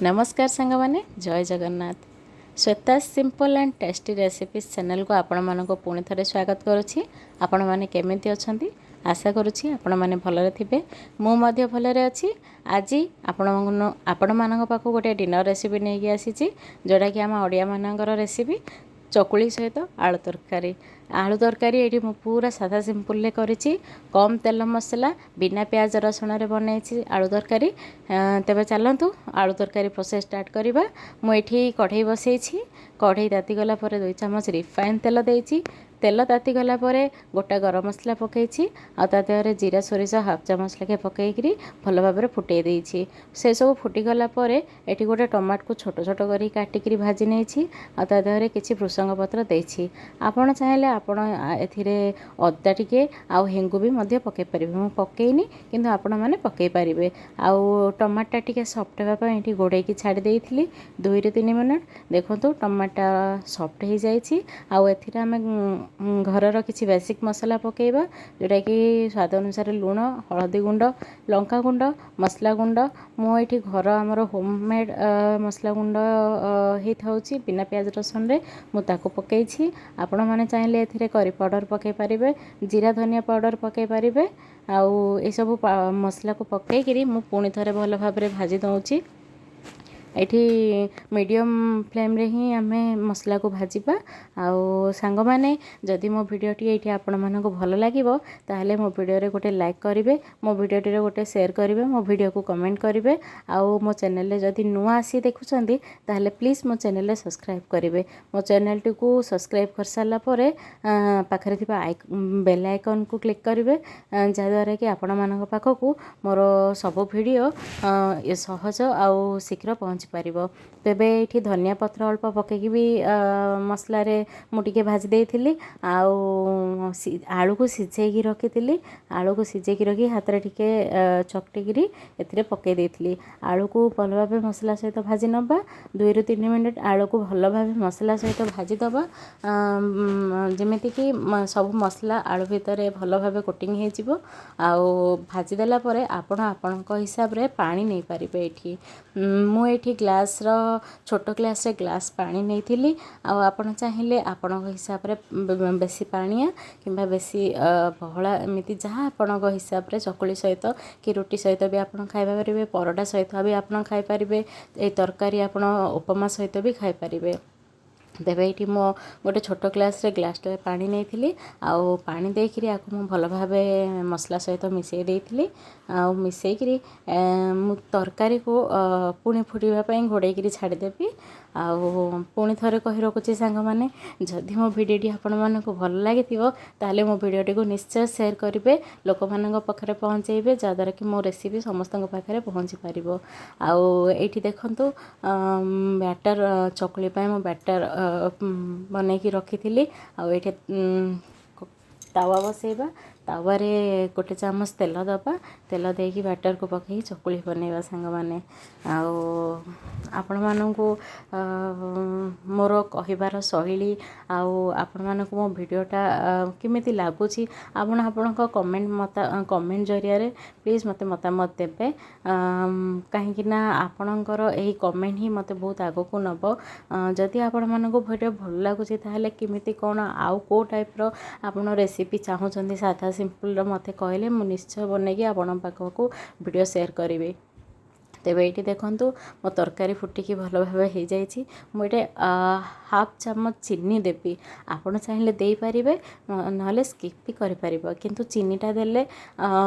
नमस्कार सांग माने जय Jagannath. Shweta simple and tasty recipes channel को आपण मानको पुणी थरे स्वागत करुछि। आपण माने केमिति अछंती आशा करुछि आपण माने भलरे थिबे। मु मध्य भलरे अछि। आज आपण मानक पाखु गोटे डिनर रेसिपी नेकी आसीछि जोटा कि आम ओडिया मानकर रेसिपी चकुली सहित आलू तरकारी। आलू तरकारी ये पूरा सादा सिंपल करिछि, कम तेल मसला बिना प्याज रसुण रे बनैछि आलू तरकारी। तेबे चलंतु आलू तरकारी प्रोसेस स्टार्ट करबा। मुझे कढ़ई बसैछि, कढ़ई ताती गला पर 2 चामच रिफाइन तेल देइछि। तेल ताती गला पर गोटा गरम मसला पकईछि आ ता देहरे जीरा सोरिष हाफ चामच लगे पकईकरी भल भाव फुटई देइछि। से सब फुटीगला पर एटी गोटे टमाट को छोट छोट करी काटिकी भाजी नहीं आ ता देहरे किछि भृसंग पत्र देइछि। आपण चाहेले आपण एथिरे अदा टिके आ हेंगु भी मध्य पकई परिबे। मु पकईनी किंतु आपण माने पकई परिबे। आ टमाटा टिके सॉफ्ट हेबा पय एटी गोडे की छाडी देइथिली 2 ରୁ 3 मिनिट। देखंतु टमाटा सॉफ्ट हो जाइछि। आ एथिरे हम घरर किछि बेसिक मसला पकेइबा जोटा कि स्वाद अनुसार लूण, हळदी गुंड, लंका गुंड, मसला गुंड। मु एठी घर हमर होममेड मसला गुंड हे थाउछि बिना प्याज रसुन रे मु ताको पकेइछि। आपण माने चाहिले एथिरे करी पाउडर पकेइ पारिबे, जीरा धनिया पाउडर पकेइ पारिबे। आउ ए सब मसला को पकेइकरी मु पुणी थरे भल भाबरे भाजी दउछि। एठी मीडियम फ्लेम रे ही आमे मसला को भाजीबा। आउ सांग माने जदि मो वीडियोटी एठी आपण मानको भल लागिवो ताहले मो वीडियो रे गोटे लाइक करिवे, मो वीडियोटी रे गोटे शेयर करिवे, मो वीडियो को कमेंट करिवे। आउ मो चैनल रे जदि नुआ आसी देखुछंती ताहले प्लीज मो चैनल रे सब्सक्राइब करिवे। मो चैनल टी को सब्सक्राइब कर साला परे पाखरे थिबा बेल आइकन को क्लिक करिवे जा द्वारा कि आपण मानक पाखकू मोर सब वीडियो सहज आउ शीघ्र पहुँच पारिबो। तेबे एठी धनिया पत्र अल्प पकेकी भी मसला रे मु टिके भाजी देइथिली। आउ आलू को सिझेकी रखिथिली। आलू को सिझेकी रखी हाथ रे टिके चकटिगिरी एथिरे पके देइथिली। आलू को भल भाबे मसला सहित भाजी नबा 2 ରୁ 3 मिनिट आलू को भल भाबे मसला सहित भाजी दबा जेमिति कि सब मसला आलू भितर भल भाबे कोटिंग हे जिवो। आउ भाजी देला परे आपण आपणक हिसाब रे पानी नै पारिबे। एठी मु एठी ग्लास रो छोट ग्लास रे ग्लास पानी नैथिली। आउ आपण चाहिले आपणक हिसाब रे बेसी पानिया किंबा बेसी बहळा एमिति जहाँ आपणक हिसाब रे चकुली सहित कि रोटी सहित भी आपण खाइ पारिबे, परोटा सहित भी आपण खाइ पारिबे, ए तरकारी आपण उपमा सहित भी खाइ पारिबे। तेबे एठी मो गोटे छोट ग्लास रे ग्लासटे पानी नैथिली। आउ पानी देइकरी आकु मु भल भाबे मसला सहित मिसई देइथिली। आउ मिसईकरी मु तरकारी को पुणी फुटिबा पई घोड़ेइकरी छाड़ी देबी। आउ पुणी थरे कहि रखुछि सांग माने जदि मो वीडियोटी आपण मानकु भल लागिथिबो ताले मो वीडियोटी को निश्चय शेयर करिवे, लोक मानक पाखरे पहुंचेइबे जा द्वारा कि मो रेसिपी समस्तक पाखरे पहुंची पारिबो। आउ एठी देखंतु बैटर चकुली पई मो बैटर बनेकी रखिथिली। आउ एठी तावा बसेइबा। तावारे गोटे चामच तेल दबा। तेल देकी बैटर को पकई चकुली बनेबा सांग माने। आउ आपण मानकु मोर कहिबार शैली आउ आपण मानकु मो वीडियोटा केमिति लागुछि आपण आपणक कमेंट जरिया रे प्लीज मते मतामत देबे। काहेकि ना आपणकर एही कमेंट ही मते बहुत आगो को नबो। जदि आपण मानकु वीडियो भल लागुछि ताहले केमिति कोन आउ को टाइप रो आपण रेसिपी चाहुचंदी साधा सिंपल मते कहले मु निश्चय बनेकी आपण पाखकू वीडियो शेयर करिवे। तेबे एठी देखंतु मो तरकारी फुटिकी भल भाबे हे जाइछि। मुझे हाफ चामच चीनी देबी। आपण चाहिले देई पारिबे नहले स्किप भी करि पारिबो, किंतु चीनीटा देले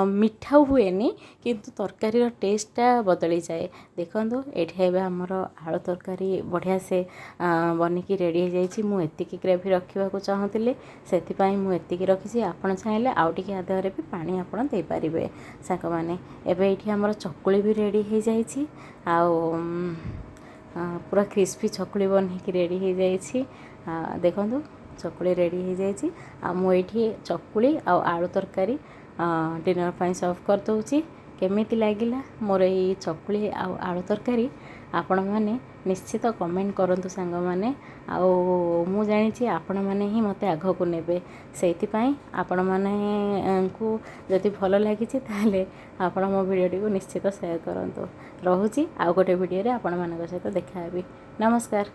मिठा हुएनी किंतु तरकारी रो टेस्टटा बदली जाए। देखंतु एठी एबे हमर आलू तरकारी बढ़िया से बनिकी रेडी हे जाइछि। मु एतिकी ग्रेवी रखिबा को चाहूतिले सेति पई मु एतिकी रखिछि। आपण चाहिले आउ टिके आधरे भी पानी आपण देई पारिबे साक माने। एबे एठी हमर चकुली भी रेडी हे जाइछि। आउ पूरा क्रिस्पी चकुली बनिकी रेडी हो जाइछि। देखंतु चकुली रेडी हो जाइछि। आ मु एठी चकुली आ आलू तरकारी डिनर पई सर्व कर दउछि। केमिति लागिला मोर ये चकुली आलू तरकारी आपने निश्चित कमेंट करंतु सांग माने मु जानी आपण मैंने ही मत आग को नेबे से आपण मैंने को जदि भल लगी ताले आपण मो वीडियो को निश्चित शेयर करंतु। रोची आउ गोटे वीडियो रे आपण मान सहित देखा। नमस्कार।